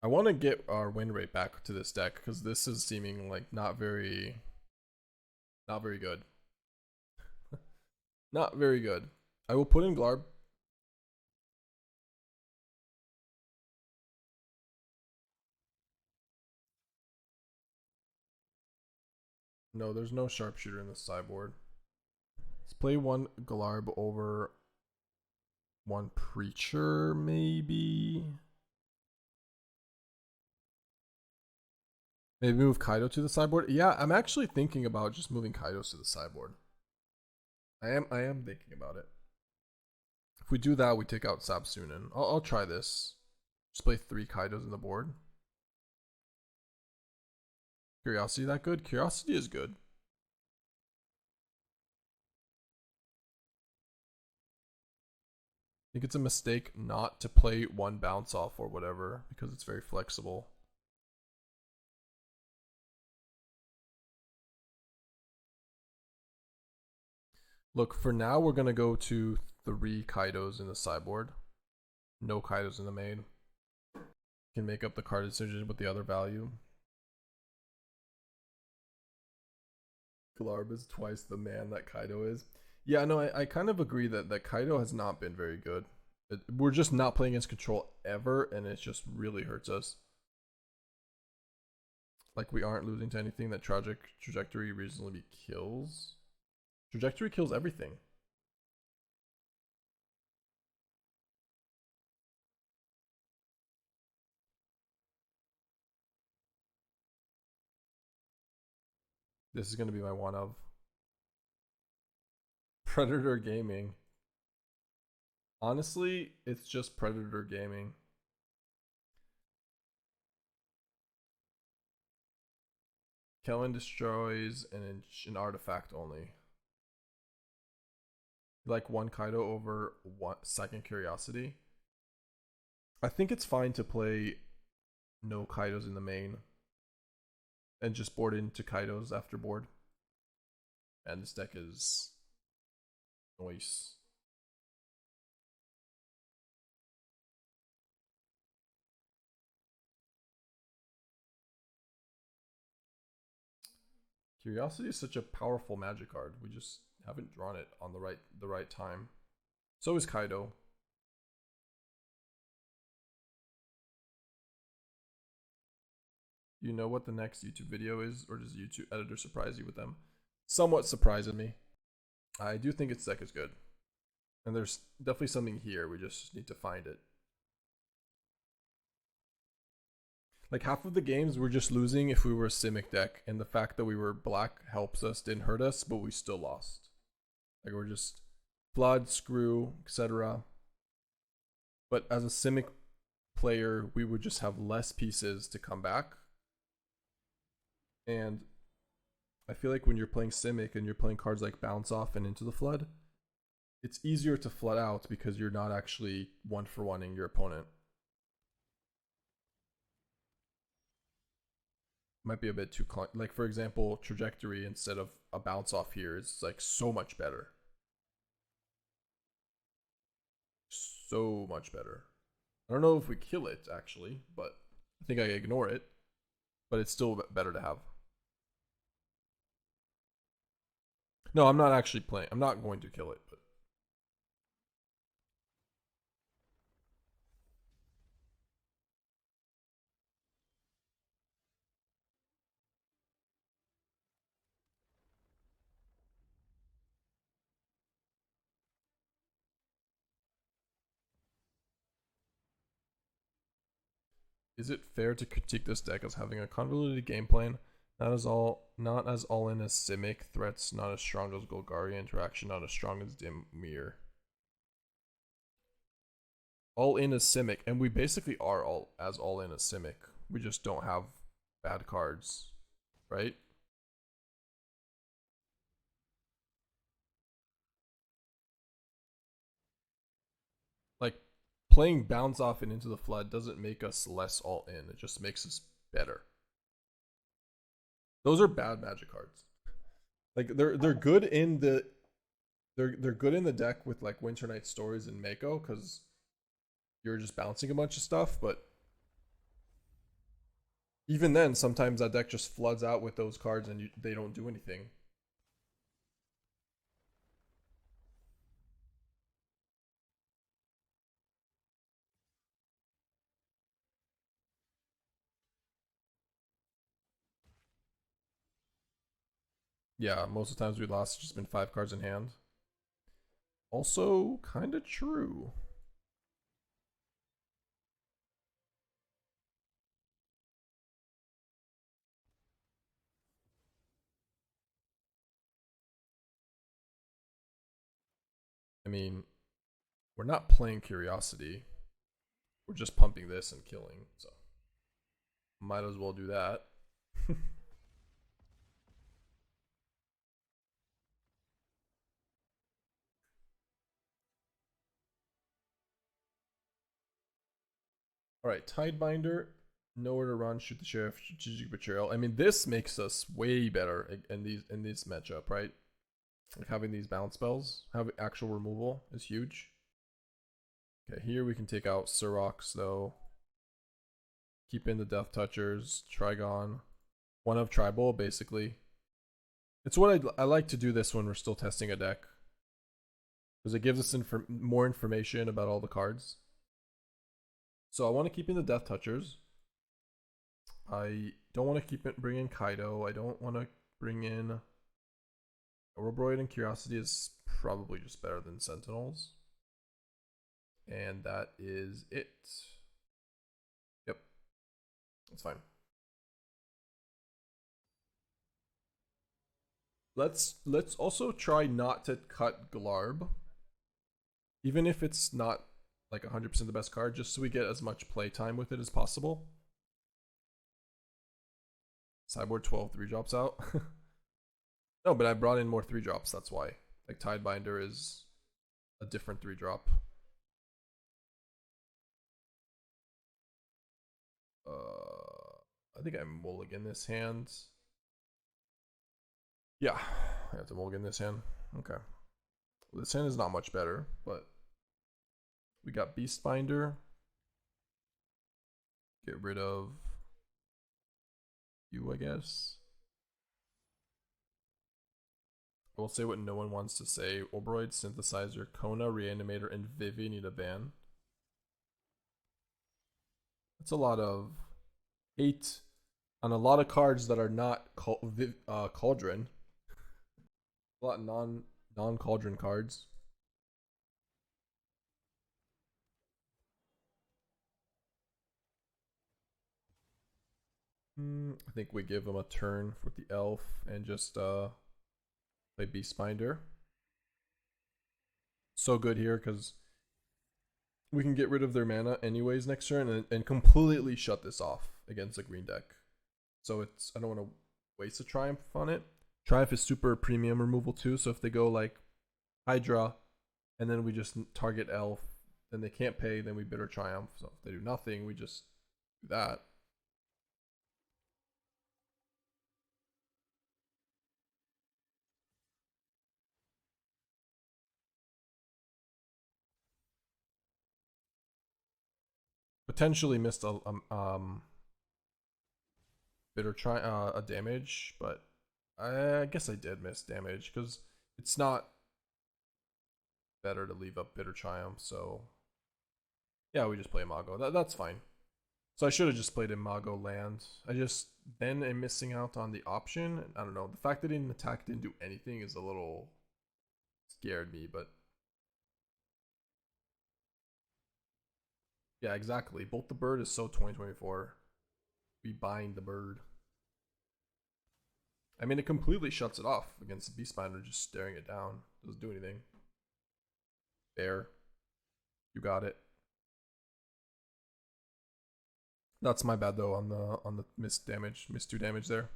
I want to get our win rate back to this deck because this is seeming like not very good. Not very good. I will put in Glarb. No, there's no sharpshooter in the sideboard. Let's play one Glarb over one Preacher, maybe. Maybe move Kaito to the sideboard. Yeah, I'm actually thinking about just moving Kaito to the sideboard. I am thinking about it. If we do that, we take out Sab-Sunen. I'll try this. Just play 3 Kaitos in the board. Curiosity that good? Curiosity is good. I think it's a mistake not to play one bounce off or whatever because it's very flexible. Look, for now we're going to go to 3 Kaitos in the sideboard. No Kaitos in the main. Can make up the card decision with the other value. Glarb is twice the man that Kaito is. Yeah, no, I kind of agree that Kaito has not been very good. We're just not playing against control ever, and it just really hurts us. Like, we aren't losing to anything that Trajectory reasonably kills. Trajectory kills everything. This is going to be my one of. Predator Gaming. Honestly, it's just Predator Gaming. Kellen destroys an artifact only. Like one Kaito over one second Curiosity. I think it's fine to play no Kaitos in the main and just board into Kaitos after board. And this deck is nice. Curiosity is such a powerful magic card. We just haven't drawn it on the right time. So is Kaito. You know what the next YouTube video is, or does YouTube editor surprise you with them? Somewhat surprising me. I do think its deck is good. And there's definitely something here, we just need to find it. Like half of the games we're just losing if we were a Simic deck, and the fact that we were black helps us, didn't hurt us, but we still lost. Like we're just Flood, Screw, etc. But as a Simic player, we would just have less pieces to come back. And I feel like when you're playing Simic and you're playing cards like Bounce Off and Into the Flood, it's easier to flood out because you're not actually 1-for-1ing your opponent. Might be a bit too like, for example, Trajectory instead of a Bounce Off here is like so much better. So much better. I don't know if we kill it actually, but I think I ignore it. But it's still better to have. No, I'm not actually playing. I'm not going to kill it, but is it fair to critique this deck as having a convoluted game plan? Not as all in as Simic, threats not as strong as Golgari, interaction not as strong as Dimir. All in as Simic, and we basically are all in as Simic. We just don't have bad cards, right? Like playing Bounce Off and Into the Flood doesn't make us less all in. It just makes us better. Those are bad magic cards. Like they're good in the they're good in the deck with like Winter Night Stories and Mako because you're just bouncing a bunch of stuff, but Even then, sometimes that deck just floods out with those cards and they don't do anything. Yeah, most of the times we lost, it's just been 5 cards in hand. Also, kind of true. I mean, we're not playing Curiosity. We're just pumping this and killing, so might as well do that. Alright, Tidebinder, nowhere to run, shoot the sheriff, strategic betrayal. I mean, this makes us way better in this matchup, right? Like having these bounce spells, having actual removal is huge. Okay, here we can take out Surrak though. Keep in the Death Touchers, Trigon. One of Tribal, basically. It's what I like to do this when we're still testing a deck. Because it gives us more information about all the cards. So I want to keep in the Death Touchers. I don't want to bring in Kaito. I don't want to bring in Ouroboroid, and Curiosity is probably just better than Sentinels. And that is it. Yep. That's fine. Let's also try not to cut Glarb. Even if it's not like 100% the best card, just so we get as much play time with it as possible. Sideboard 12 3-drops out. No, but I brought in more 3-drops, that's why. Like Tidebinder is a different 3-drop. I think I mulligan this hand. Yeah, I have to mulligan this hand. Okay. Well, this hand is not much better, but we got Beastbinder. Get rid of you, I guess. I will say what no one wants to say. Ouroboroid, Synthesizer, Kona, Reanimator, and Vivi need a ban. That's a lot of hate on a lot of cards that are not Cauldron. A lot of non Cauldron cards. I think we give him a turn with the elf and just play Beastbinder. So good here because we can get rid of their mana anyways next turn and completely shut this off against a green deck. So it's I don't want to waste a Triumph on it. Triumph is super premium removal too, so if they go like Hydra and then we just target Elf, then they can't pay, then we Bitter Triumph. So if they do nothing, we just do that. Potentially missed a damage, but I guess I did miss damage because it's not better to leave up Bitter Triumph. So yeah, we just play Imago. That's fine. So I should have just played Imago land. I just then am missing out on the option. I don't know. The fact that it didn't attack, didn't do anything is a little scared me, but yeah, exactly. Bolt the Bird is so 2024. We bind the bird. I mean, it completely shuts it off against the Beastbinder, just staring it down. Doesn't do anything. There. You got it. That's my bad though on the missed 2 damage there.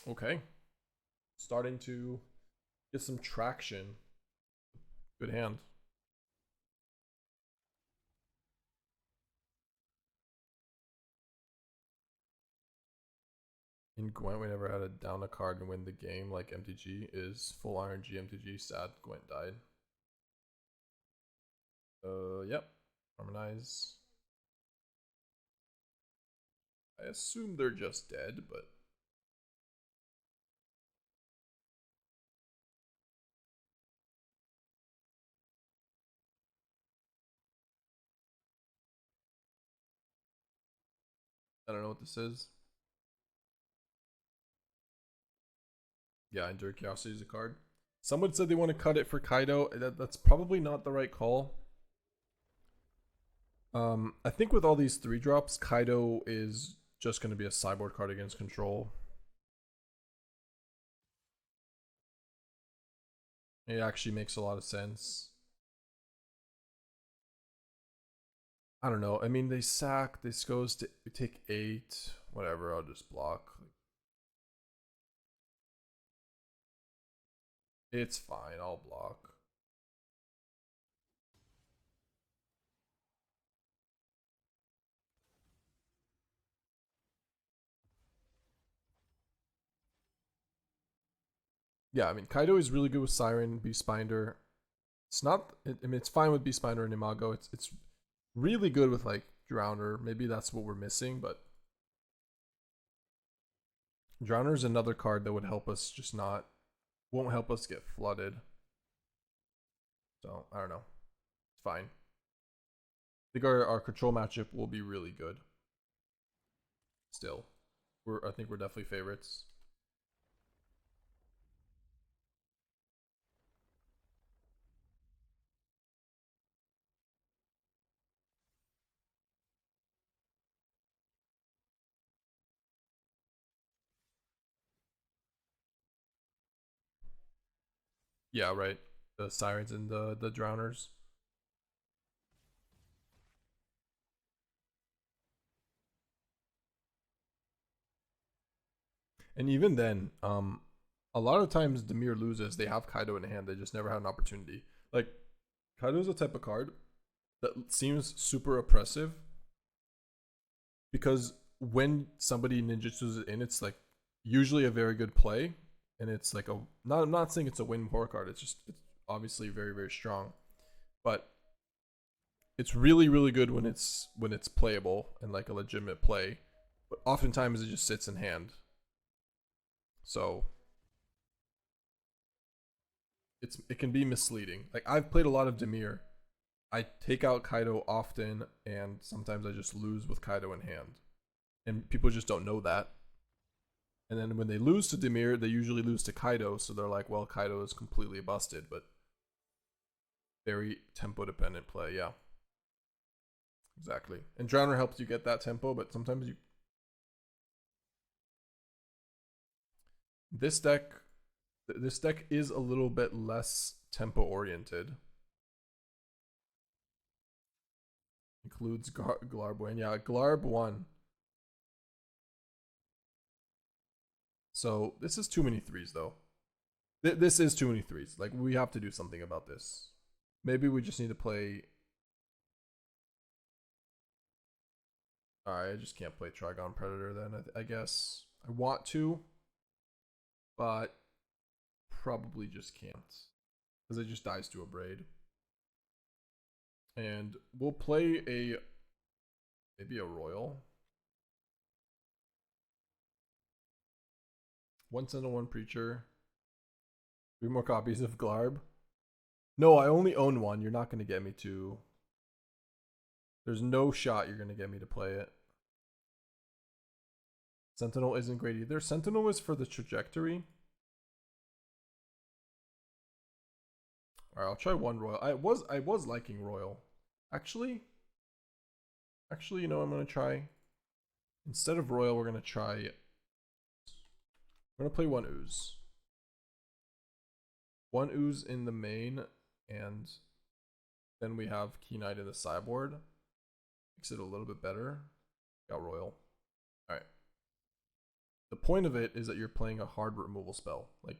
Okay. Starting to get some traction. Good hand. In Gwent, we never had a down a card and win the game like MTG is. Full RNG MTG, sad Gwent died. Yep. Harmonize. I assume they're just dead, but I don't know what this is. Yeah, Endure Curiosity is a card. Someone said they want to cut it for Kaito. That's probably not the right call. I think with all these 3-drops, Kaito is just going to be a sideboard card against control. It actually makes a lot of sense. I don't know. I mean, they sack. This goes to take 8. Whatever. I'll just block. It's fine. I'll block. Yeah, I mean, Kaito is really good with Siren, Beastbinder. It's not. I mean, it's fine with Beastbinder and Imago. It's really good with like Drowner. Maybe that's what we're missing, but Drowner is another card that would help us just not, won't help us get flooded. So I don't know. It's fine. I think our control matchup will be really good. Still, I think we're definitely favorites. Yeah, right. The Sirens and the Drowners. And even then, a lot of times Dimir loses. They have Kaito in hand. They just never had an opportunity. Like Kaito's a type of card that seems super oppressive because when somebody ninjutsus it in, it's like usually a very good play, and it's like a not. I'm not saying it's a win poor card. It's obviously very very strong, but it's really good when it's playable and like a legitimate play. But oftentimes it just sits in hand. So it can be misleading. Like I've played a lot of Dimir. I take out Kaito often, and sometimes I just lose with Kaito in hand, and people just don't know that. And then when they lose to Dimir, they usually lose to Kaito, so they're like, well, Kaito is completely busted, but very tempo dependent play, yeah. Exactly. And Drowner helps you get that tempo, but sometimes you this deck is a little bit less tempo oriented. Includes Glarb. Yeah, Glarb 1. So this is too many 3s though. This is too many 3s. Like we have to do something about this. Maybe we just need to play. Alright, I just can't play Trigon Predator then, I guess. I want to, but probably just can't. Because it just dies to a Braid. And we'll play maybe a Royal. 1 Sentinel, 1 Preacher. 3 more copies of Glarb. No, I only own 1. You're not going to get me to. There's no shot you're going to get me to play it. Sentinel isn't great either. Sentinel is for the trajectory. Alright, I'll try 1 Royal. I was liking Royal. Actually, you know what I'm going to try? Instead of Royal, we're going to try. We're going to play 1 Ooze. 1 Ooze in the main, and then we have Keen-Eyed in the sideboard. Makes it a little bit better. Got Royal. Alright. the point of it is that you're playing a hard removal spell. Like,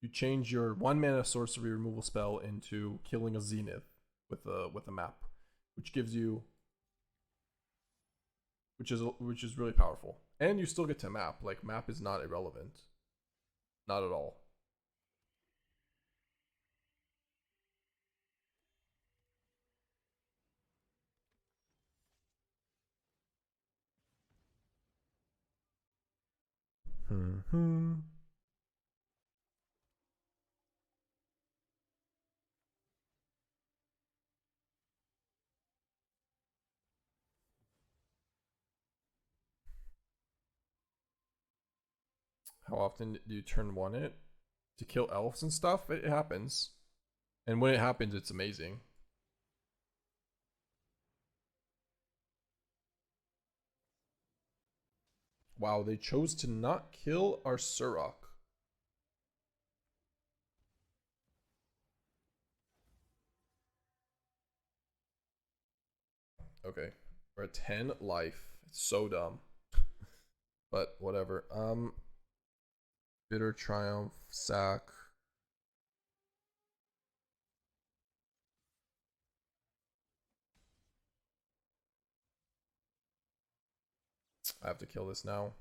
you change your 1 mana sorcery removal spell into killing a Zenith with a map, which gives you, which is really powerful. And you still get to map. Like, map is not irrelevant. Not at all. How often do you turn 1 it to kill elves and stuff? It happens. And when it happens, it's amazing. Wow, they chose to not kill our Surrak. Okay, we're at 10 life. It's so dumb. But whatever. Bitter Triumph, sack. I have to kill this now.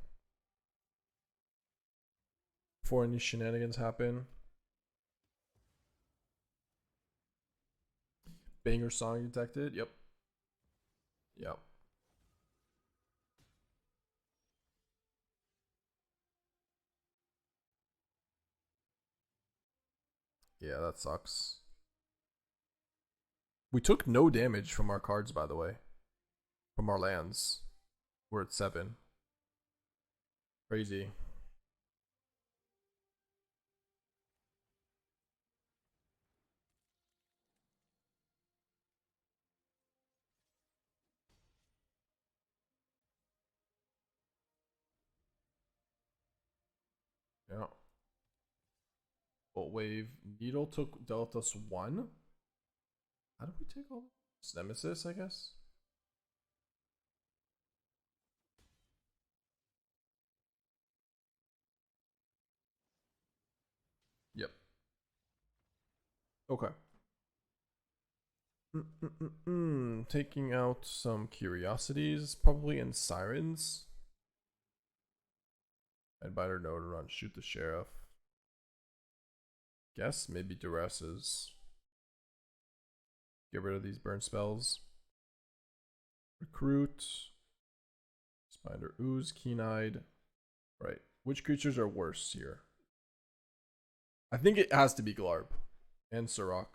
Before any shenanigans happen. Banger song detected. Yep. Yep. Yeah, that sucks. We took no damage from our cards, by the way. From our lands. We're at 7. Crazy. Yeah. Bolt wave. Needle dealt us 1. How did we take all this? Nemesis, I guess? Yep. Okay. Taking out some curiosities, probably in sirens. I'd bite her no to run, shoot the sheriff. Guess maybe Duresses. Get rid of these burn spells. Recruit. Spider ooze, keen-eyed. Right. Which creatures are worse here? I think it has to be Glarb and Surrak.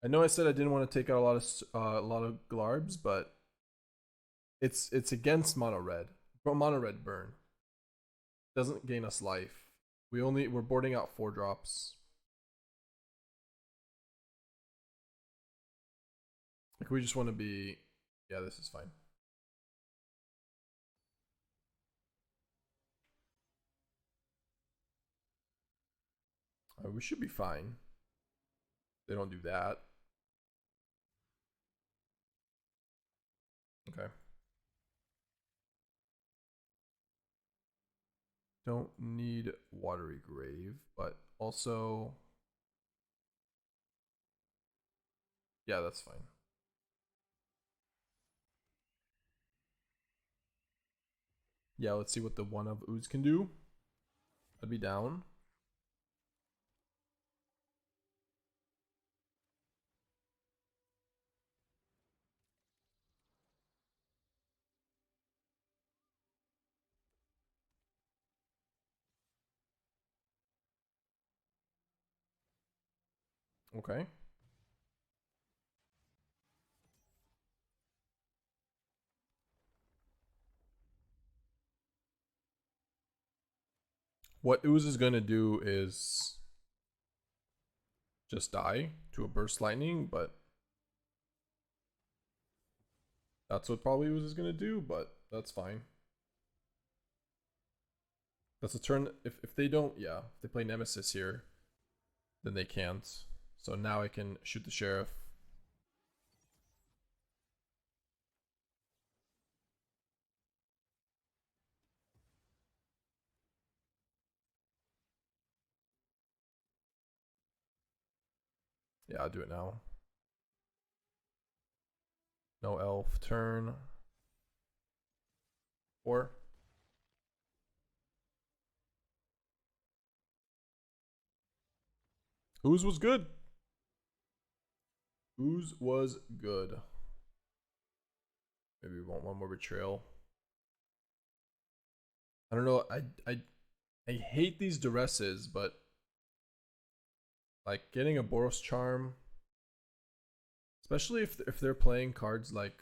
I know I said I didn't want to take out a lot of Glarbs, but it's against mono red. Mono red burn doesn't gain us life. We're boarding out 4 drops. Like, we just want to be, yeah, this is fine. We should be fine. They don't do that. Okay. Don't need Watery Grave, but also, yeah, that's fine. Yeah, let's see what the 1 of ooze can do. I'd be down. Okay. What ooze is going to do is just die to a burst lightning, but that's what probably ooze is going to do, but that's fine. That's a turn. If they don't, yeah, if they play Nemesis here, then they can't. So now I can shoot the sheriff. Yeah, I'll do it now. No elf turn. 4. Ooze was good. Ooze was good. Maybe we want one more betrayal. I don't know. I hate these Duresses, but like getting a Boros Charm, especially if they're playing cards like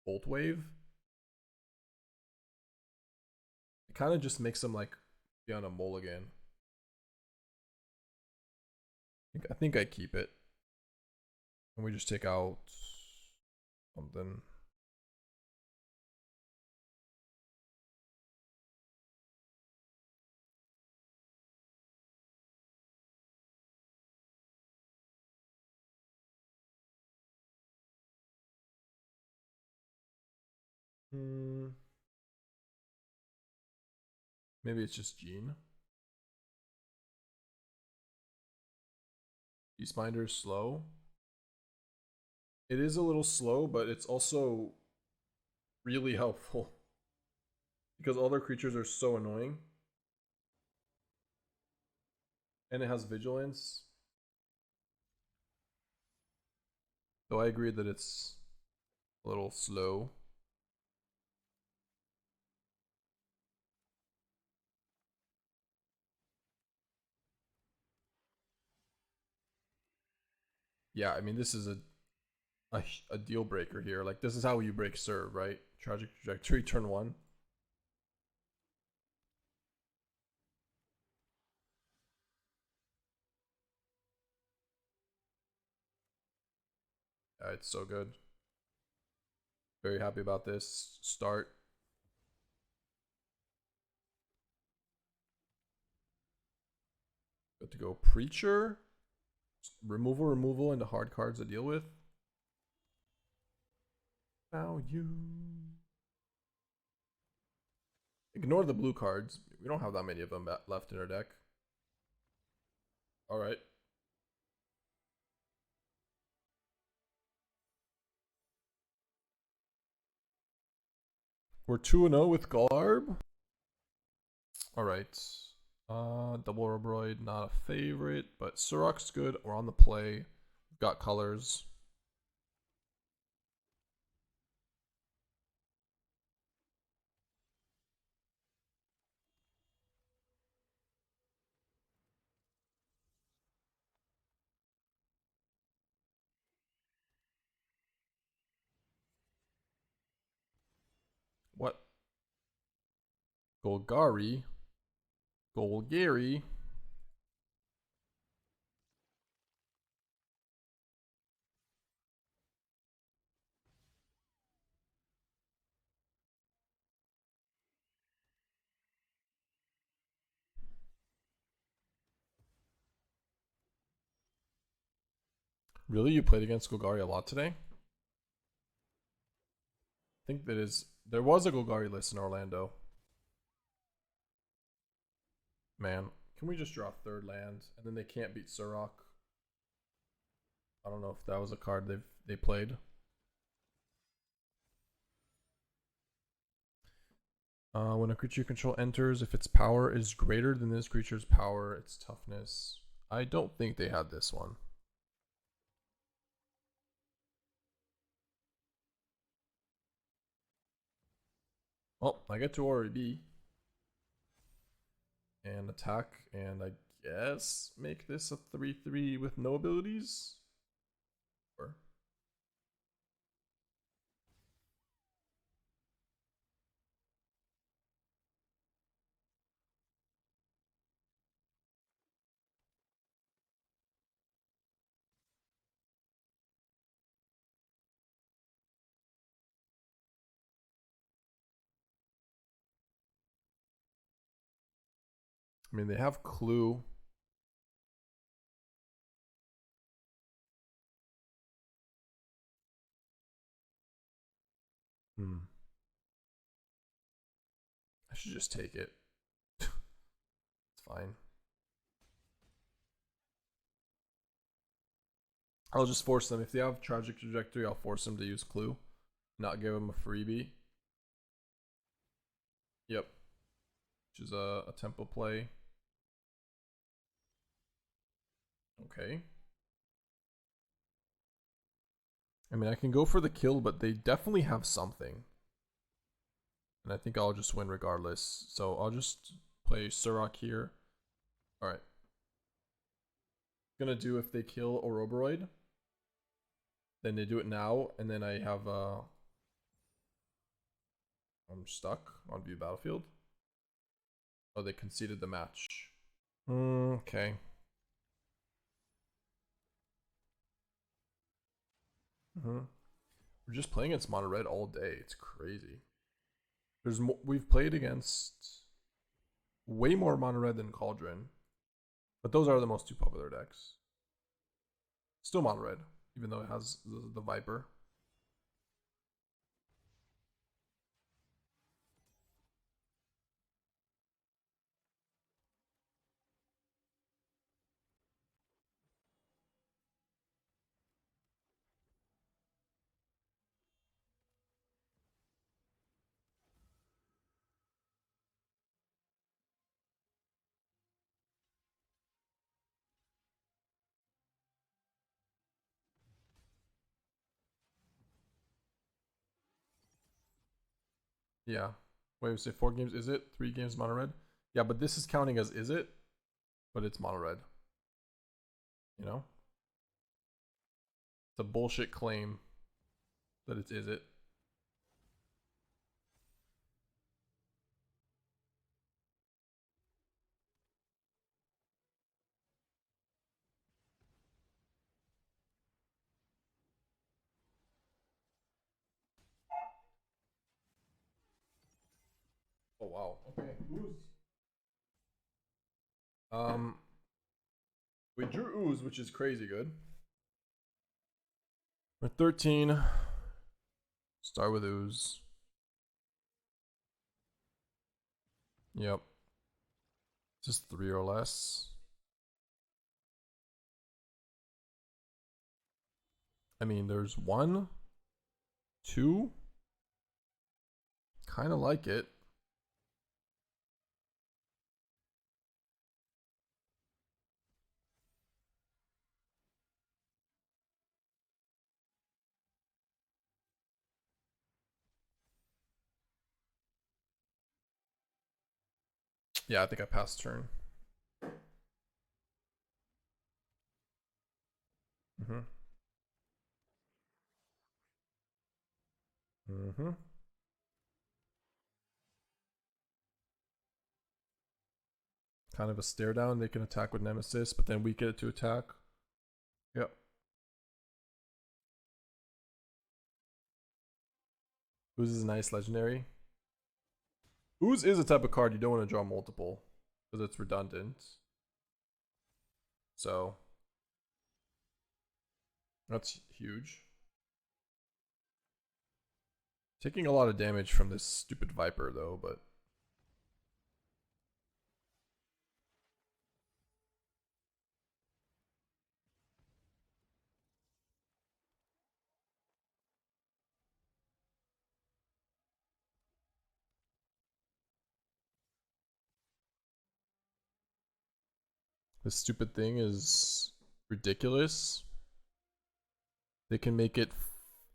Bolt Wave, it kind of just makes them like be on a mulligan. I think I keep it. And we just take out something. Maybe it's just Gene. Beastbinder is slow. It is a little slow, but it's also really helpful because all their creatures are so annoying. And it has vigilance. Though I agree that it's a little slow. Yeah, I mean this is a deal breaker here. Like this is how you break serve, right? Tragic trajectory turn 1. Yeah, it's so good. Very happy about this start. Good to go. Preacher. Removal into hard cards to deal with. Value. Ignore the blue cards. We don't have that many of them left in our deck. Alright. We're 2-0 with Garb. Alright. Double Ouroboroid, not a favorite, but Surrak's good. We're on the play. We've got colors. What? Golgari. Golgari. Really? You played against Golgari a lot today? I think there was a Golgari list in Orlando. Man, can we just draw 3rd land and then they can't beat Surrak? I don't know if that was a card they played. When a creature you control enters, if its power is greater than this creature's power, its toughness. I don't think they had this one. Well, I get to Ori and attack, and I guess make this a 3/3 with no abilities. Or I mean, they have Clue. I should just take it. It's fine. I'll just force them. If they have Tragic Trajectory, I'll force them to use Clue. Not give them a freebie. Yep. Which is a tempo play. Okay. I mean, I can go for the kill, but they definitely have something. And I think I'll just win regardless. So I'll just play Surrak here. Alright. Gonna do if they kill Ouroboroid. Then they do it now, and then I have I'm stuck on view battlefield. Oh, they conceded the match. Okay. We're just playing against mono red all day. It's crazy. We've played against way more mono red than Cauldron, but those are the most two popular decks. Still mono red, even though it has the Viper. Yeah. Wait, we say 4 games, is it? 3 games mono red? Yeah, but this is counting as is it? But it's mono red. You know? It's a bullshit claim that it's is it. Oh wow. Okay. Ooze. We drew Ooze, which is crazy good. We're 13. Start with Ooze. Yep. Just 3 or less. I mean, there's 1, 2. Kind of like it. Yeah, I think I passed turn. Mm-hmm. Mm-hmm. Kind of a stare down. They can attack with Nemesis, but then we get it to attack. Yep. Ooze is a nice legendary. Ooze is a type of card you don't want to draw multiple because it's redundant. So that's huge. Taking a lot of damage from this stupid Viper though, but this stupid thing is ridiculous. They can make it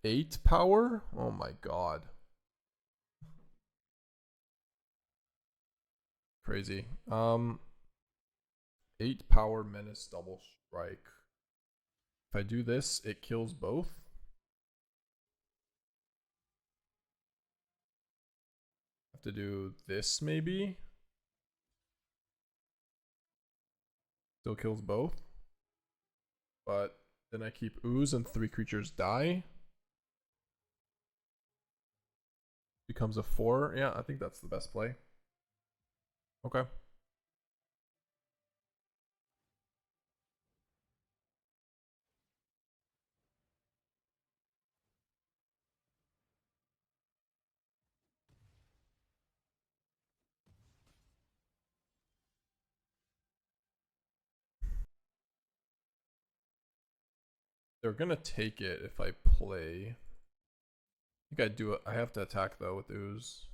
8 power? Oh my god. Crazy. 8 power menace double strike. If I do this, it kills both. Have to do this maybe. Still kills both. But then I keep Ooze and 3 creatures die. Becomes a 4. Yeah, I think that's the best play. Okay. They're gonna take it if I play. I think I do it. I have to attack though with Ooze.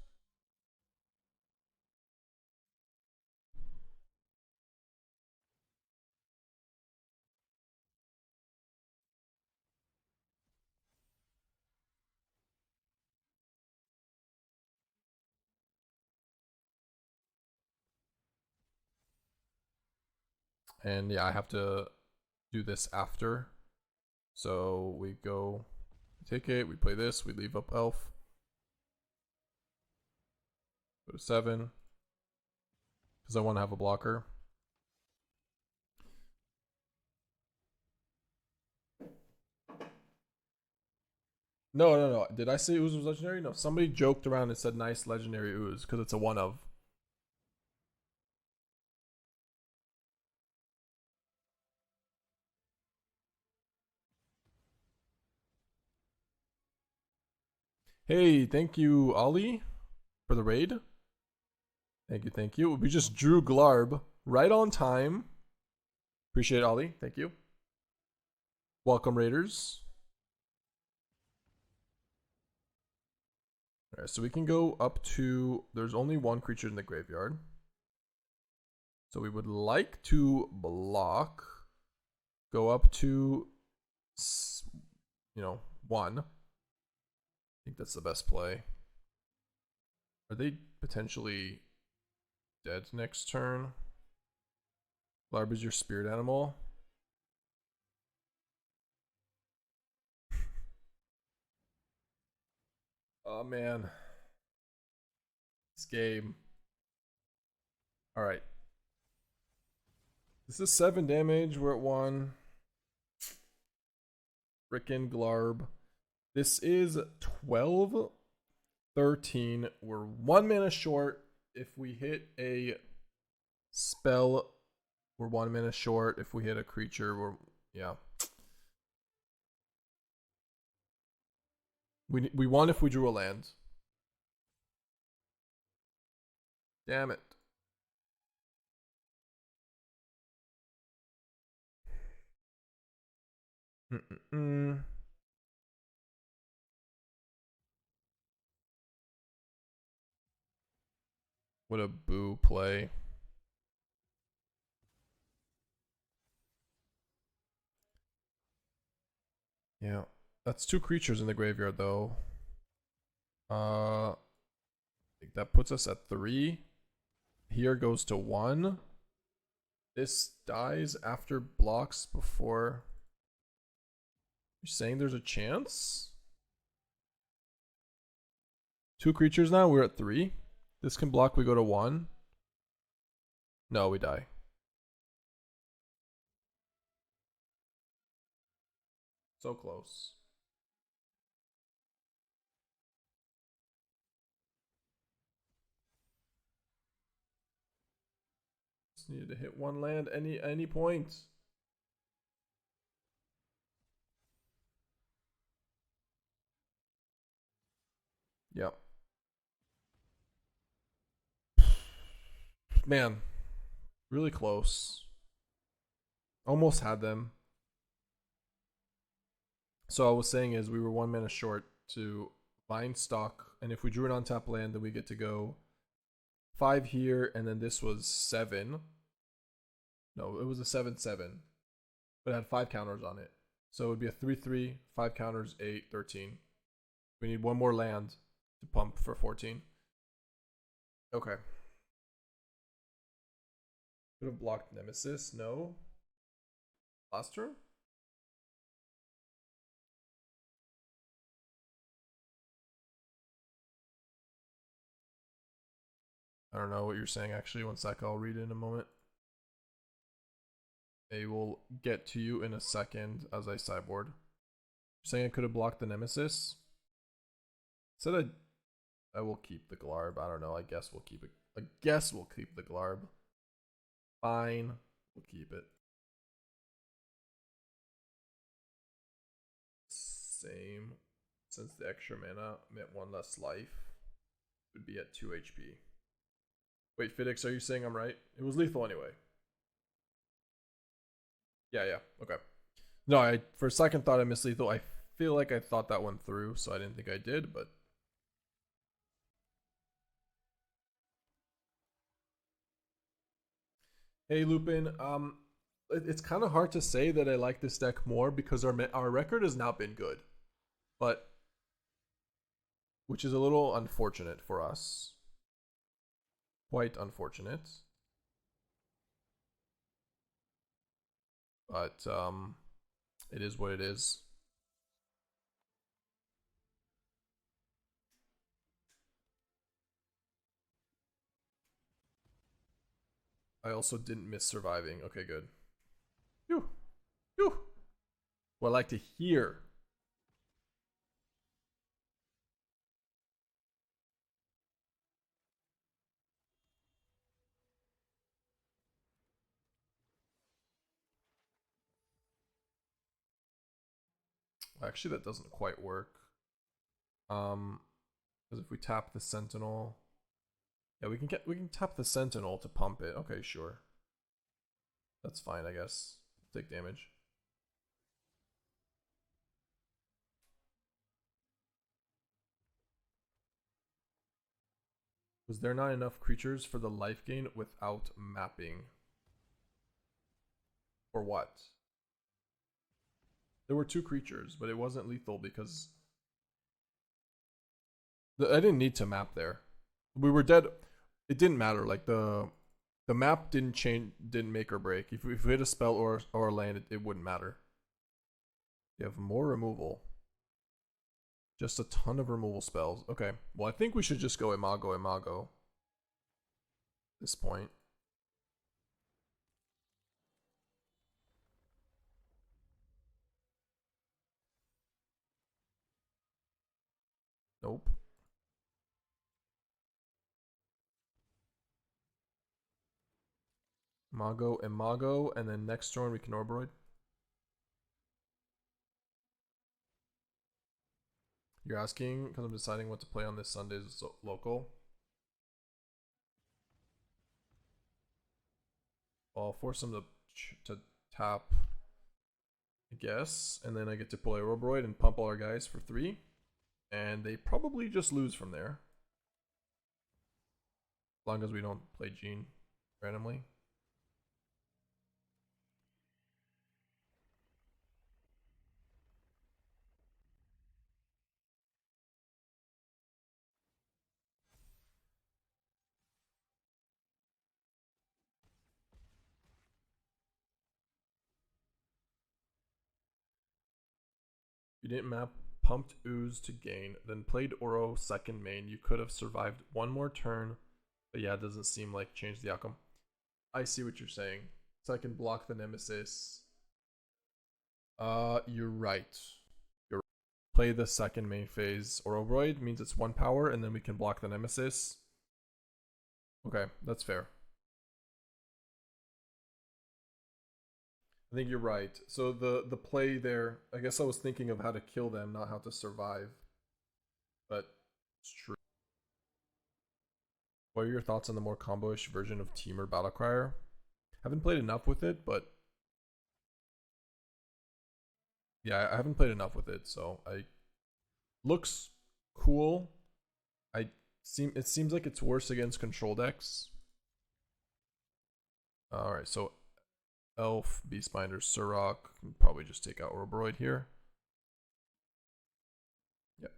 And yeah, I have to do this after. So we go take it, we play this, we leave up Elf. Go to 7. Because I want to have a blocker. No. Did I say Ooze was legendary? No, somebody joked around and said nice legendary Ooze because it's a one of. Hey, thank you, Ollie, for the raid. Thank you. We just drew Glarb right on time. Appreciate it, Ollie. Thank you. Welcome, Raiders. Alright, so we can go up to... There's only one creature in the graveyard. So we would like to block. Go up to... 1. I think that's the best play. Are they potentially dead next turn? Larb is your spirit animal. Oh man. This game. Alright. This is 7 damage. We're at 1. Frickin' Glarb. This is 12, 13. We're 1 mana short. If we hit a spell, we're 1 mana short. If we hit a creature, we're... Yeah. We won if we drew a land. Damn it. What a boo play. Yeah. That's 2 creatures in the graveyard though. I think that puts us at 3. Here goes to 1. This dies after blocks before. You're saying there's a chance? 2 creatures now, we're at 3. This can block, we go to 1. No, we die. So close. Just needed to hit 1 land any point. Yep. Man, really close. Almost had them. So I was saying is we were 1 mana short to Vinestalk, and if we drew an on-tap land, then we get to go 5 here, and then this was 7. No, it was a 7/7, but it had 5 counters on it. So it would be a 3/3, 5 counters, 8, 13. We need 1 more land to pump for 14. Okay. Could have blocked Nemesis, no. Last turn? I don't know what you're saying actually. One sec, I'll read it in a moment. I will get to you in a second as I sideboard. You're saying I could have blocked the Nemesis? Said I will keep the Glarb. I don't know. I guess we'll keep it. I guess we'll keep the Glarb. Fine. We'll keep it. Same. Since the extra mana meant 1 less life, it would be at 2 HP. Wait, Fidix, are you saying I'm right? It was lethal anyway. Yeah, okay. No, I for a second thought I missed lethal. I feel like I thought that one through, so I didn't think I did, but hey Lupin, it's kind of hard to say that I like this deck more because our record has not been good, but which is a little unfortunate for us. Quite unfortunate. But it is what it is. I also didn't miss surviving. Okay, good. Phew. Phew. What I like to hear. Actually, that doesn't quite work. Because if we tap the Sentinel, yeah, we can tap the Sentinel to pump it. Okay, sure. That's fine, I guess. Take damage. Was there not enough creatures for the life gain without mapping? For what? There were 2 creatures, but it wasn't lethal because I didn't need to map there. We were dead. It didn't matter. Like the map didn't make or break. If we hit a spell or a land, it wouldn't matter. You have more removal. Just a ton of removal spells. Okay. Well, I think we should just go Imago. At this point. Nope. Imago, and then next turn we can Ouroboroid. You're asking because I'm deciding what to play on this Sunday's local. I'll force them to tap, I guess, and then I get to play Ouroboroid and pump all our guys for 3, and they probably just lose from there, as long as we don't play Gene randomly. You didn't map pumped Ooze to gain, then played Oro second main. You could have survived one more turn, but yeah, it doesn't seem like change the outcome. I see what you're saying. So I can block the Nemesis. You're right. You're right. Play the second main phase. Ouroboroid means it's 1 power, and then we can block the Nemesis. Okay, that's fair. I think you're right. So the play there, I guess I was thinking of how to kill them, not how to survive. But it's true. What are your thoughts on the more combo-ish version of Teamer Battlecrier? Haven't played enough with it, but yeah, I haven't played enough with it, so I looks cool. It seems like it's worse against control decks. Alright, so Elf, Beastbinder, Surrak. Probably just take out Ouroboroid here. Yep.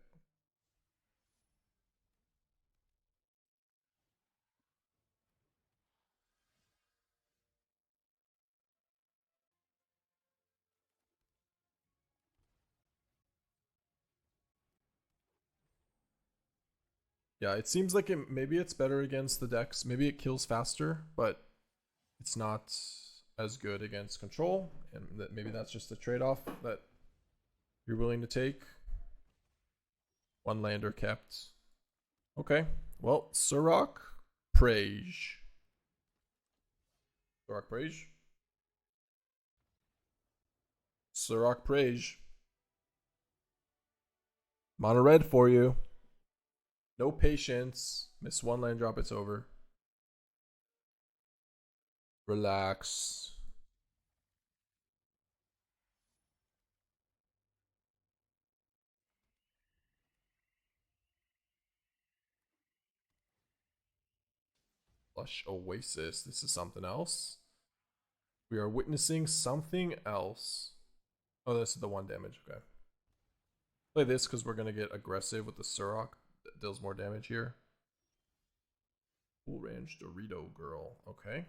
Yeah, it seems like maybe it's better against the decks. Maybe it kills faster, but it's not as good against control, and maybe that's just a trade-off that you're willing to take. 1 lander kept. Okay, well, Surrak, Prage. Surrak, Prage. Surrak, Prage. Mono red for you. No patience. Miss 1 land drop, it's over. Relax. Lush Oasis. This is something else. We are witnessing something else. Oh, this is the 1 damage. Okay. Play this because we're going to get aggressive with the Surrak. That deals more damage here. Full range Dorito Girl. Okay.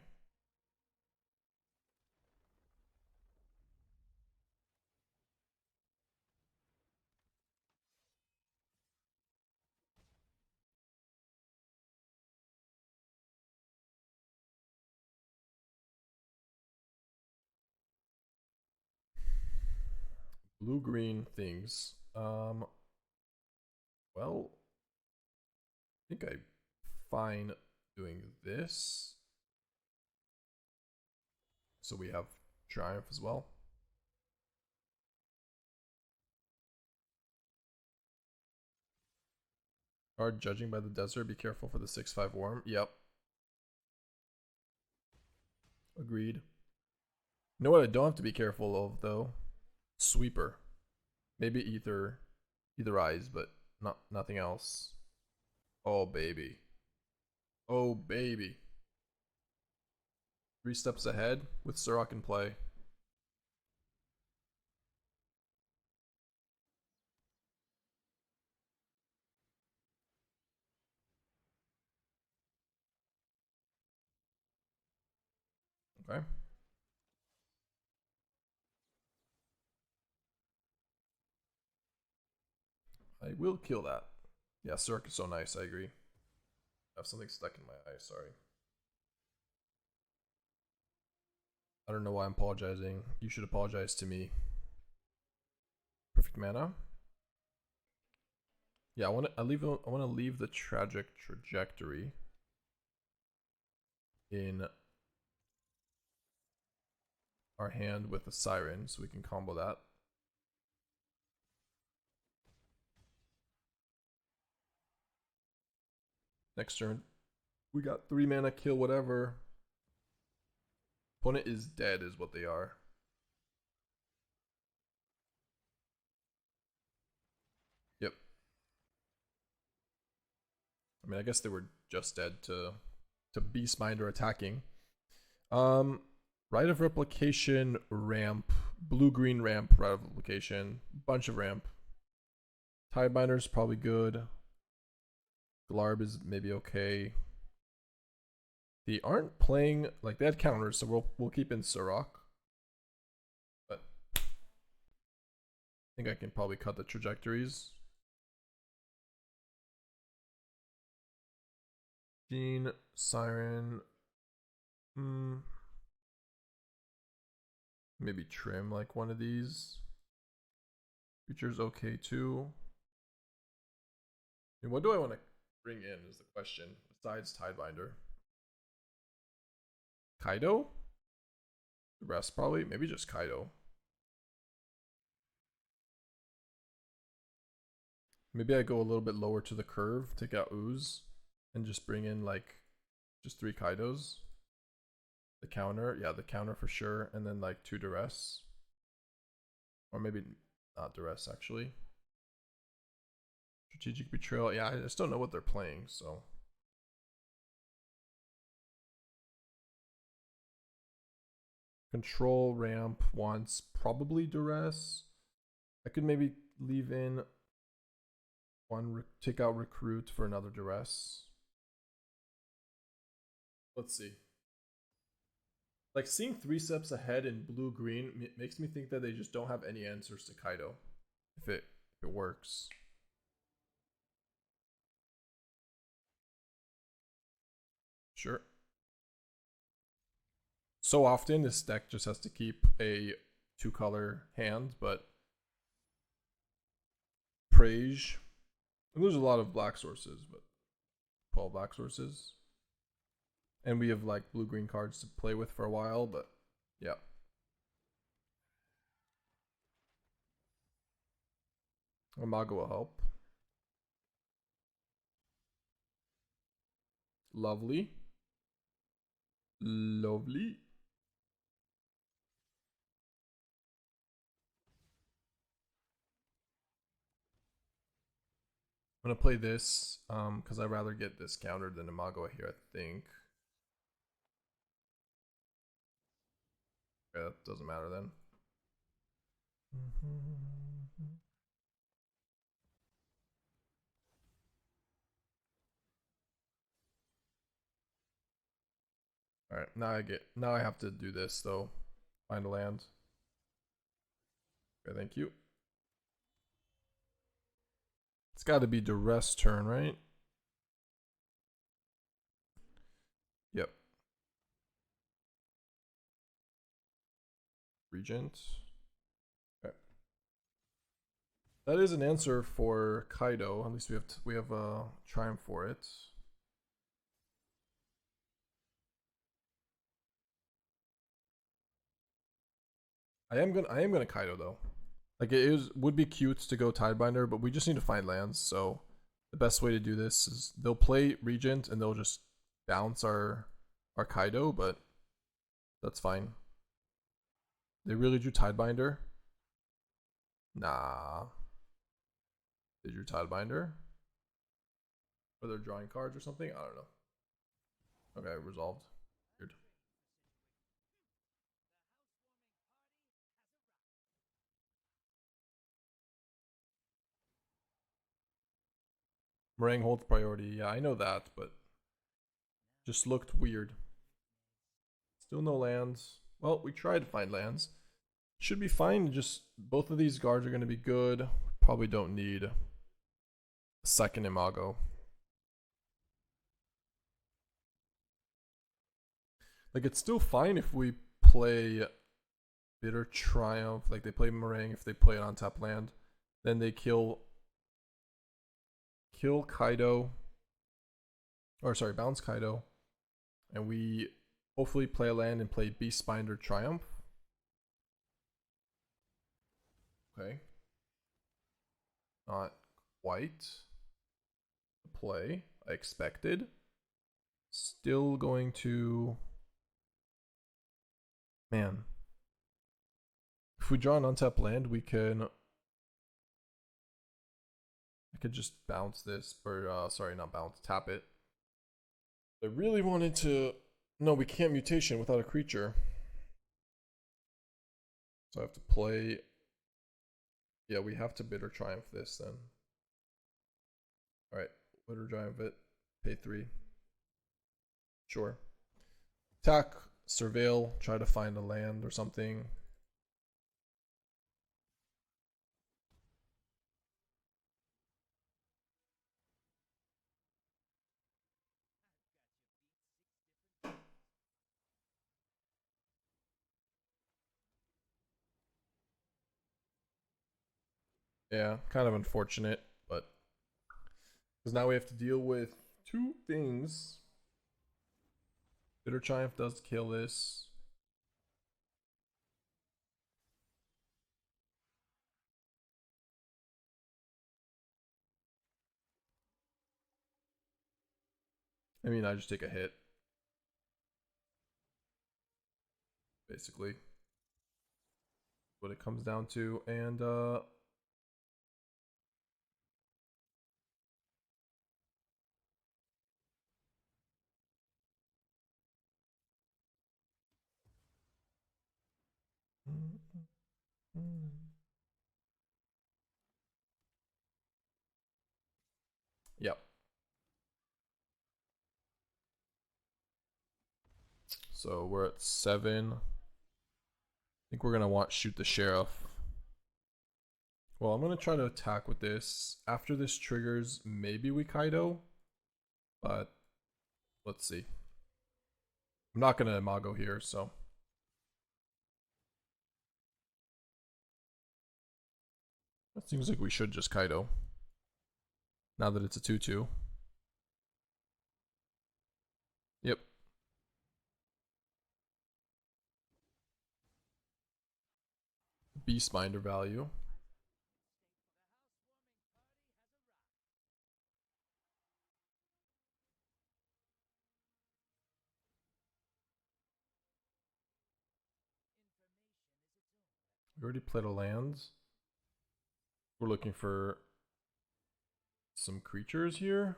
Blue green things. Well, I think I'm fine doing this. So we have Triumph as well. Card Judging by the Desert. Be careful for the 6/5 worm. Yep. Agreed. You know what I don't have to be careful of though? Sweeper. Maybe either eyes, but nothing else. Oh baby. Oh baby. 3 steps ahead with Surrak in play. Okay. I will kill that. Yeah, Surrak is so nice, I agree. I have something stuck in my eye, sorry. I don't know why I'm apologizing. You should apologize to me. Perfect mana. Yeah, I want to leave the tragic trajectory in our hand with the Siren so we can combo that. Next turn, we got 3 mana, kill whatever. Opponent is dead is what they are. Yep. I mean, I guess they were just dead to Beastbinder attacking. Rite of Replication, ramp, blue-green ramp, Rite of Replication, bunch of ramp. Tidebinder's probably good. Glarb is maybe okay. They aren't playing, like, they had counters, so we'll keep in Surrak. But I think I can probably cut the trajectories. Gene, Siren. Maybe trim like one of these. Creature's okay too. And what do I want to bring in is the question, besides Tidebinder. Kaito? The rest probably? Maybe just Kaito. Maybe I go a little bit lower to the curve, take out Ooze, and just bring in like just 3 Kaitos. The counter, yeah, the counter for sure, and then like 2 Duress. Or maybe not Duress actually. Strategic Betrayal, yeah, I just don't know what they're playing, so. Control ramp wants probably Duress. I could maybe leave in one, take out Recruit for another Duress. Let's see. Like, seeing 3 steps ahead in blue-green makes me think that they just don't have any answers to Kaito. If it works. Sure. So often this deck just has to keep a 2-color hand, but Prage. And there's a lot of black sources, but 12 black sources. And we have like blue-green cards to play with for a while, but yeah. Imago will help. Lovely. Lovely. I'm gonna play this because I'd rather get this countered than Imago here, I think. Okay, that doesn't matter then. Alright, now I have to do this though. Find a land. Okay, thank you. It's gotta be Duress turn, right? Yep. Regent. Okay. That is an answer for Kaito. At least we have a triumph for it. I am gonna Kaito though. Like would be cute to go Tidebinder, but we just need to find lands. So the best way to do this is they'll play Regent and they'll just bounce our Kaito, but that's fine. They really drew Tidebinder? Nah. They drew Tidebinder? Or they're drawing cards or something? I don't know. Okay, resolved. Weird. Meringue holds priority. Yeah, I know that, but just looked weird. Still no lands. Well, we tried to find lands. Should be fine. Just both of these guards are going to be good. Probably don't need a second Imago. Like, it's still fine if we play Bitter Triumph. Like, they play Meringue if they play it on top land. Then they kill Kaito. Or, sorry, bounce Kaito. And we hopefully play a land and play Beastbinder Triumph. Okay. Not quite the play I expected. Still going to... Man. If we draw an untapped land, we can... I could just bounce this, or sorry, not bounce, tap it. I really wanted to... No, we can't mutation without a creature. So I have to play... Yeah, we have to Bitter Triumph this then. Alright, Bitter Triumph it. Pay 3. Sure. Attack, surveil, try to find a land or something. Yeah, kind of unfortunate, but because now we have to deal with two things. Bitter Triumph does kill this. I mean, I just take a hit. Basically. What it comes down to. And, yep. So we're at 7. I think we're gonna want shoot the sheriff. Well, I'm gonna try to attack with this. After this triggers, maybe we Kaito, but let's see. I'm not gonna Imago here, so. It seems like we should just Kaito. Now that it's a 2/2. Yep. Beastbinder value. We already played a land. We're looking for some creatures here.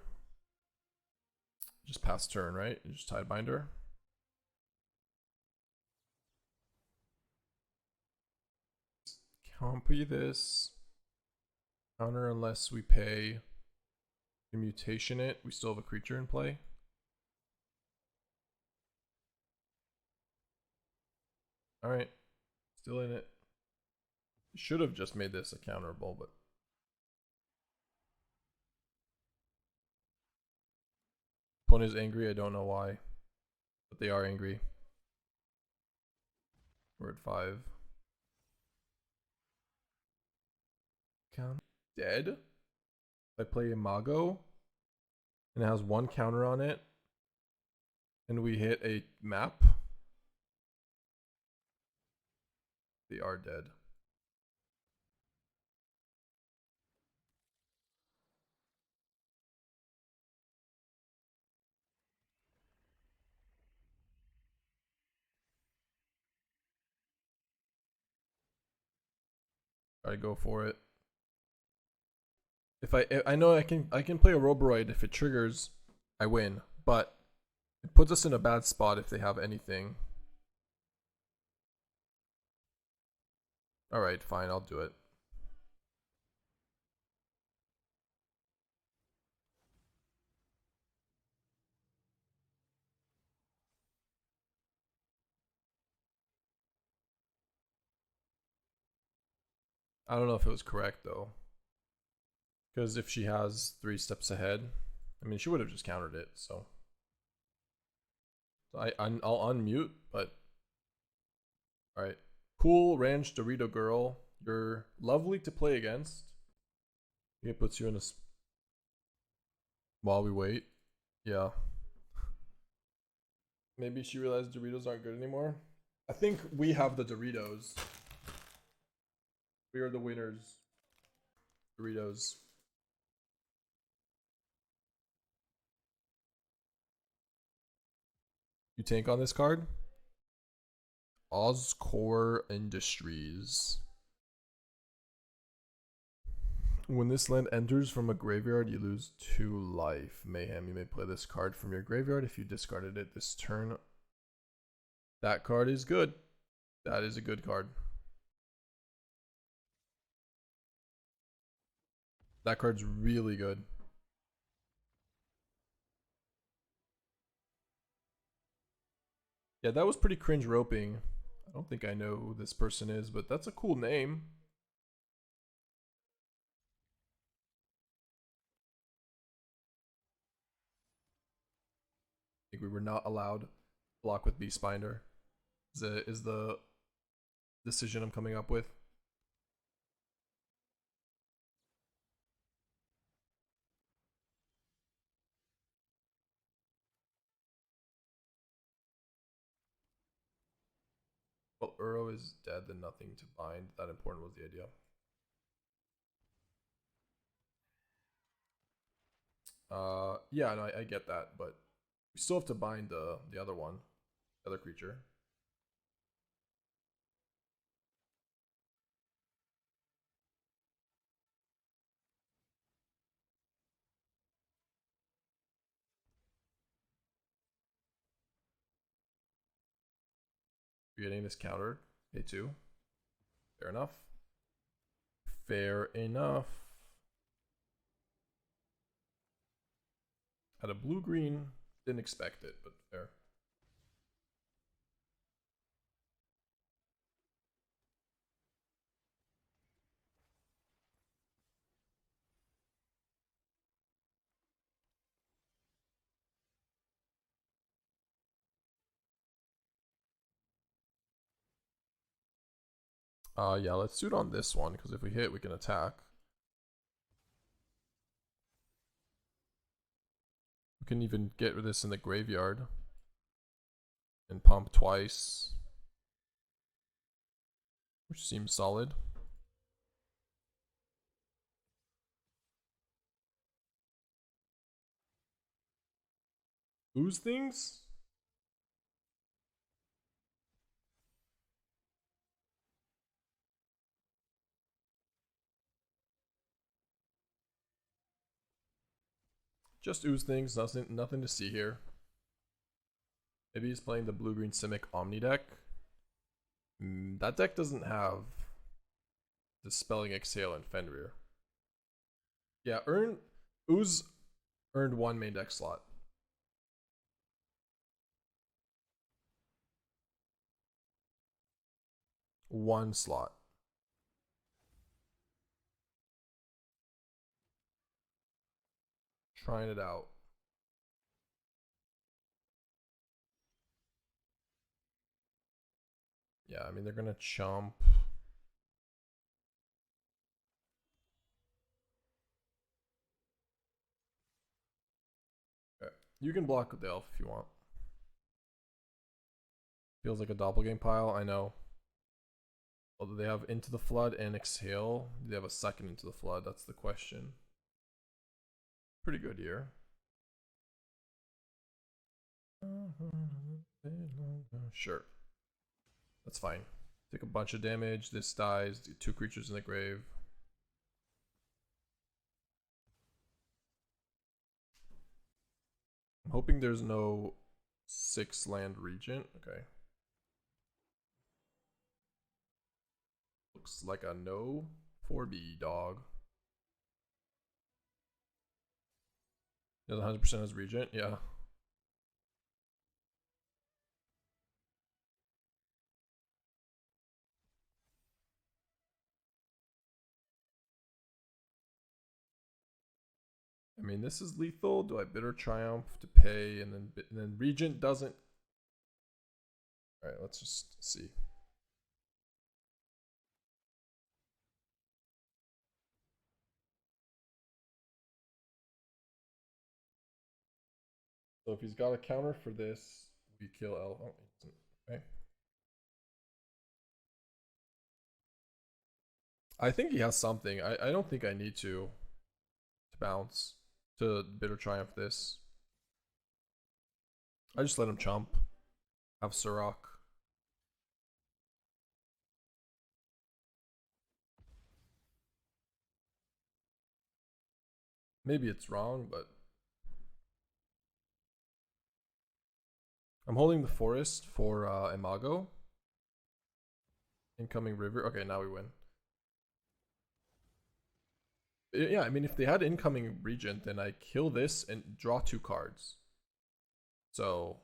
Just pass turn, right? Just Tidebinder. Copy this. Counter unless we pay the mutation it. We still have a creature in play. Alright. Still in it. Should have just made this a counterable, but opponent is angry. I don't know why, but they are angry. We're at 5. Count dead. I play Imago, and it has 1 counter on it, and we hit a map. They are dead. I go for it. If I know I can play Ouroboroid if it triggers, I win. But it puts us in a bad spot if they have anything. Alright, fine, I'll do it. I don't know if it was correct though. Because if she has 3 steps ahead, I mean she would have just countered it, so. I'll unmute, but alright. Cool Ranch Dorito Girl. You're lovely to play against. It puts you in a while we wait. Yeah. Maybe she realized Doritos aren't good anymore. I think we have the Doritos. We are the winners. Doritos. You tank on this card? Oscore Industries. When this land enters from a graveyard, you lose 2 life. Mayhem, you may play this card from your graveyard if you discarded it this turn. That card is good. That is a good card. That card's really good. Yeah, that was pretty cringe roping. I don't think I know who this person is, but that's a cool name. I think we were not allowed to block with Beastbinder. Is the decision I'm coming up with. Well, Uro is dead, then nothing to bind. That important was the idea. Yeah, no, I get that, but we still have to bind the other one, the other creature. You're getting this countered. A2. Fair enough. Fair enough. Had a blue-green. Didn't expect it, but fair. Yeah, let's suit on this one, because if we hit, we can attack. We can even get this in the graveyard. And pump twice. Which seems solid. Lose things? Just ooze things, nothing to see here. Maybe he's playing the blue-green Simic Omni deck. That deck doesn't have Dispelling Exhale and Fenrir. Yeah, Ooze earned 1 main deck slot. One slot. Trying it out. Yeah, I mean, they're gonna chump. Okay. You can block with the elf if you want. Feels like a doppelganger pile, I know. Although they have Into the Flood and Exhale. Do they have a second Into the Flood? That's the question. Pretty good here. Sure. That's fine. Take a bunch of damage. This dies. 2 creatures in the grave. I'm hoping there's no 6 land regent. Okay. Looks like a no 4B dog. He has 100% as regent. Yeah. I mean, this is lethal. Do I Bitter Triumph to pay and then Regent doesn't? All right, let's just see. So if he's got a counter for this, we kill L. Oh, okay. I think he has something. I don't think I need to bounce to Bitter Triumph this. I just let him chump. Have Surrak. Maybe it's wrong, but I'm holding the forest for Imago. Incoming river. Okay, now we win. Yeah, I mean, if they had incoming regent, then I kill this and draw 2 cards. So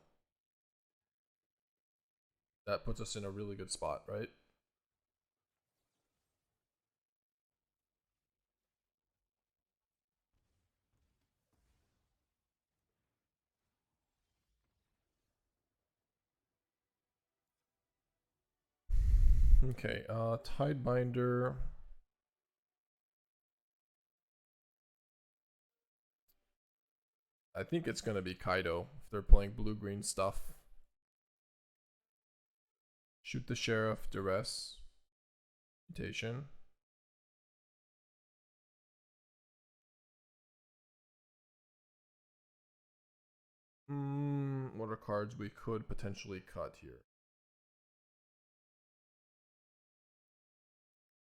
that puts us in a really good spot, right? Okay, Tidebinder. I think it's gonna be Kaito if they're playing blue-green stuff. Shoot the Sheriff, Duress. Mutation. What are cards we could potentially cut here?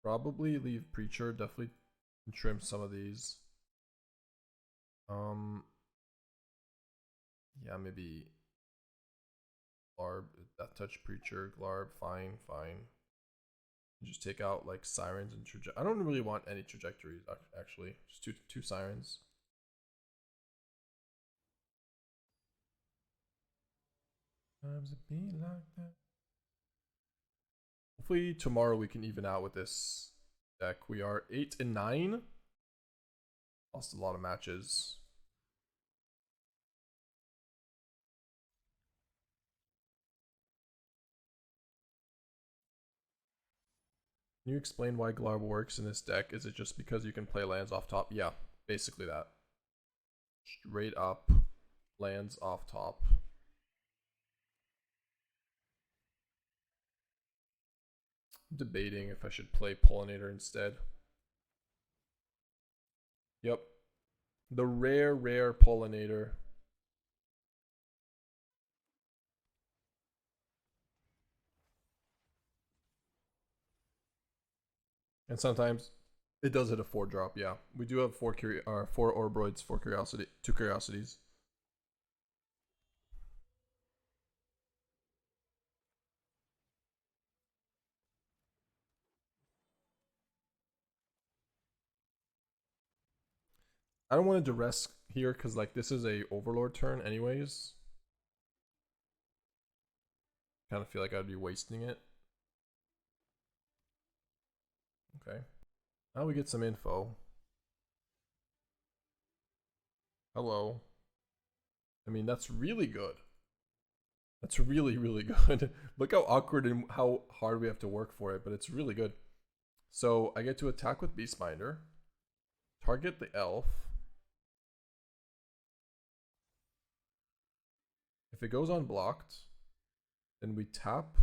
Probably leave Preacher, definitely trim some of these. Yeah, maybe Glarb, Death Touch Preacher, Glarb, fine. Just take out like Sirens and I don't really want any trajectories actually. Just two Sirens. Times it be like that. Hopefully tomorrow we can even out with this deck. We are 8-9. Lost a lot of matches. Can you explain why Glarb works in this deck? Is it just because you can play lands off top? Yeah, basically that. Straight up lands off top. I'm debating if I should play Pollinator instead. Yep. The rare Pollinator. And sometimes it does hit a 4-drop, yeah. We do have 4 Ouroboroids, 2 Curiosities. I don't want to Duress here because like this is a Overlord turn anyways. Kind of feel like I'd be wasting it. Okay. Now we get some info. Hello. I mean, that's really good. That's really, really good. Look how awkward and how hard we have to work for it, but it's really good. So I get to attack with Beastbinder. Target the elf. If it goes unblocked, then we tap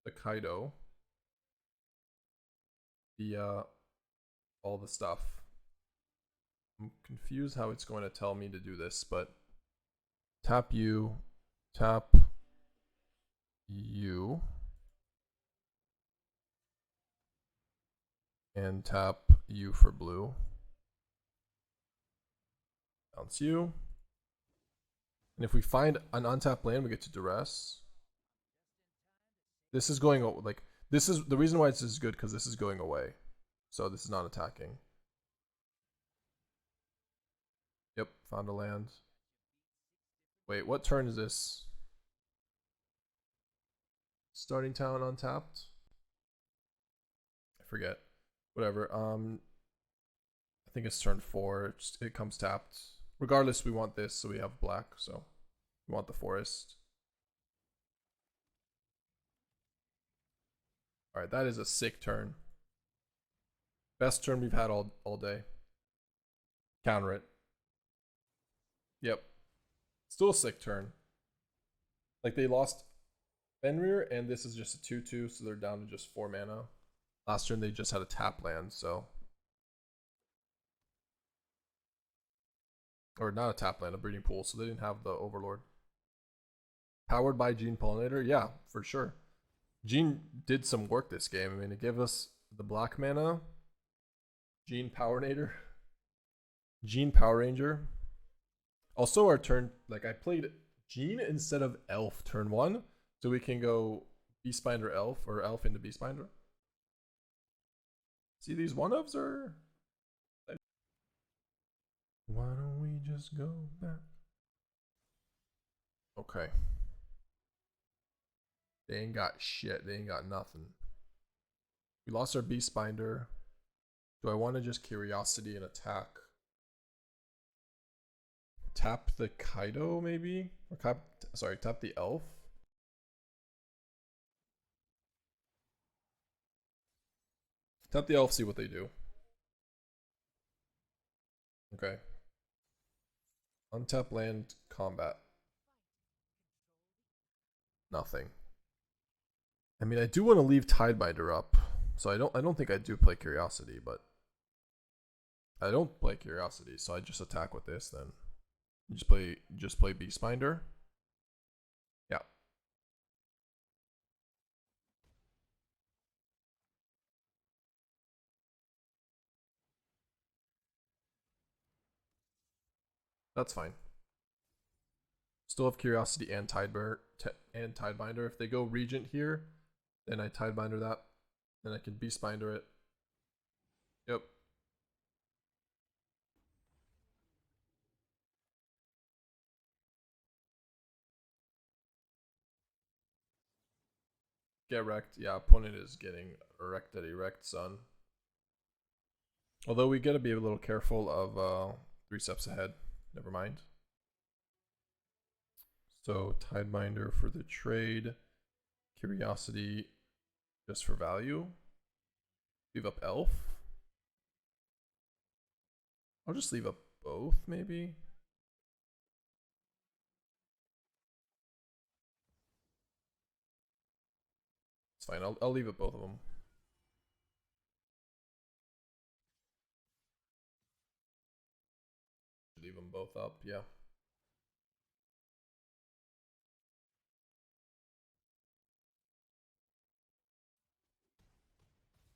the Kaito. The all the stuff. I'm confused how it's going to tell me to do this, but tap you, tap you, and tap you for blue. Bounce you. And if we find an untapped land, we get to Duress. This is going, like, this is the reason why this is good, because this is going away. So this is not attacking. Yep, found a land. Wait, what turn is this? Starting town untapped? I forget. Whatever. I think it's turn 4. It comes tapped. Regardless, we want this, so we have black, so we want the forest. Alright, that is a sick turn. Best turn we've had all day. Counter it. Yep. Still a sick turn. Like, they lost Fenrir, and this is just a 2-2, so they're down to just 4 mana. Last turn they just had a tap land, so... Or not a tap land, a breeding pool, so they didn't have the Overlord. Powered by Gene Pollinator? Yeah, for sure. Gene did some work this game. I mean, it gave us the black mana. Gene Powernator. Gene Power Ranger. Also our turn, like I played Gene instead of Elf turn 1. So we can go Beastbinder Elf or Elf into Beastbinder. See, these one-ofs are... Why don't we just go back? Okay. They ain't got shit. They ain't got nothing. We lost our Beastbinder. Do I want to just Curiosity and attack? Tap the Kaito, maybe? Or tap the Elf? Tap the Elf, see what they do. Okay. Untap land, combat. Nothing. I mean, I do want to leave Tidebinder up, so I don't think I do play Curiosity, but I don't play Curiosity, so I just attack with this then. Just play Beastbinder. Yeah. That's fine. Still have Curiosity and Tidebinder. If they go Regent here, then I Tidebinder that. Then I can Beastbinder it. Yep. Get wrecked. Yeah, opponent is getting wrecked at erect, son. Although we gotta be a little careful of 3 steps ahead. Never mind. So Tidebinder for the trade. Curiosity just for value. Leave up Elf. I'll just leave up both, maybe. It's fine. I'll leave up both of them. Leave them both up, yeah.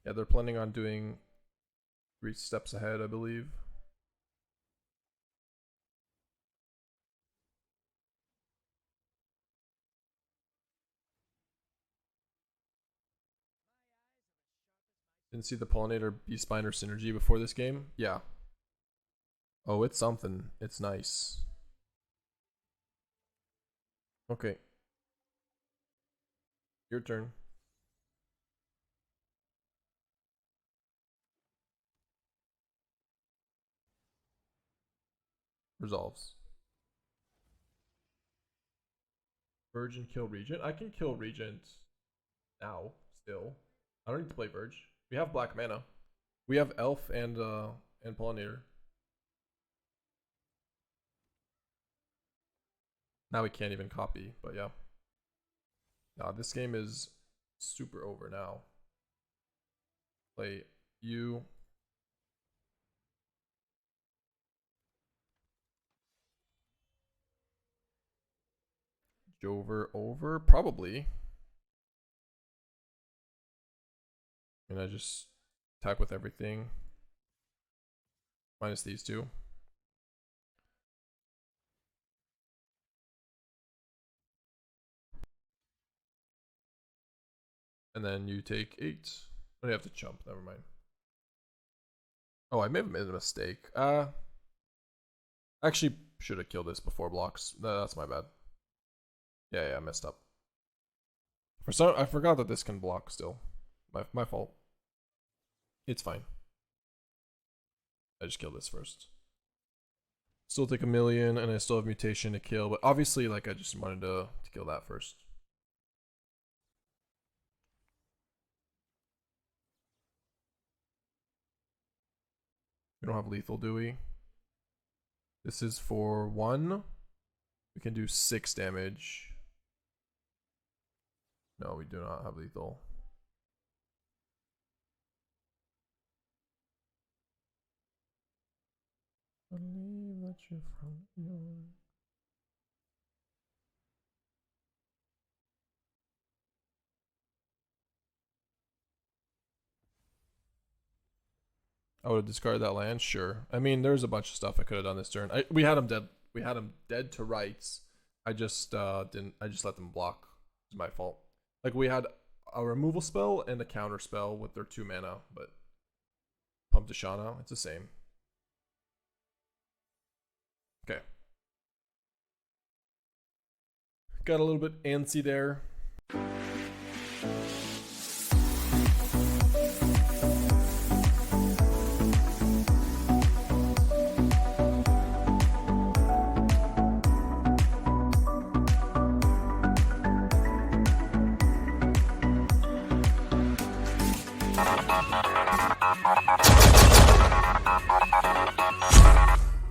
Yeah, they're planning on doing 3 steps ahead, I believe. Didn't see the Pollinator Beastbinder synergy before this game? Yeah. Oh, it's something. It's nice. Okay. Your turn. Resolves. Verge and kill Regent. I can kill Regent now, still. I don't need to play Verge. We have black mana. We have Elf and Pollinator. Now we can't even copy, but yeah. Nah, this game is super over now. Play you. Jover over? Probably. And I just attack with everything. Minus these two. And then you take 8. Oh, you have to jump, never mind. Oh, I may have made a mistake. Actually should have killed this before blocks. That's my bad. Yeah, I messed up. I forgot that this can block still. My fault. It's fine. I just killed this first. Still take 1,000,000 and I still have mutation to kill, but obviously like I just wanted to kill that first. We don't have lethal, do we? This is for 1. We can do 6 damage. No, we do not have lethal. Believe that you're from your... I would have discarded that land, sure. I mean, there's a bunch of stuff I could have done this turn. We had him dead. We had him dead to rights. I just didn't. I just let them block. It's my fault. Like we had a removal spell and a counter spell with their 2 mana, but Pump to Shana, it's the same. Okay. Got a little bit antsy there.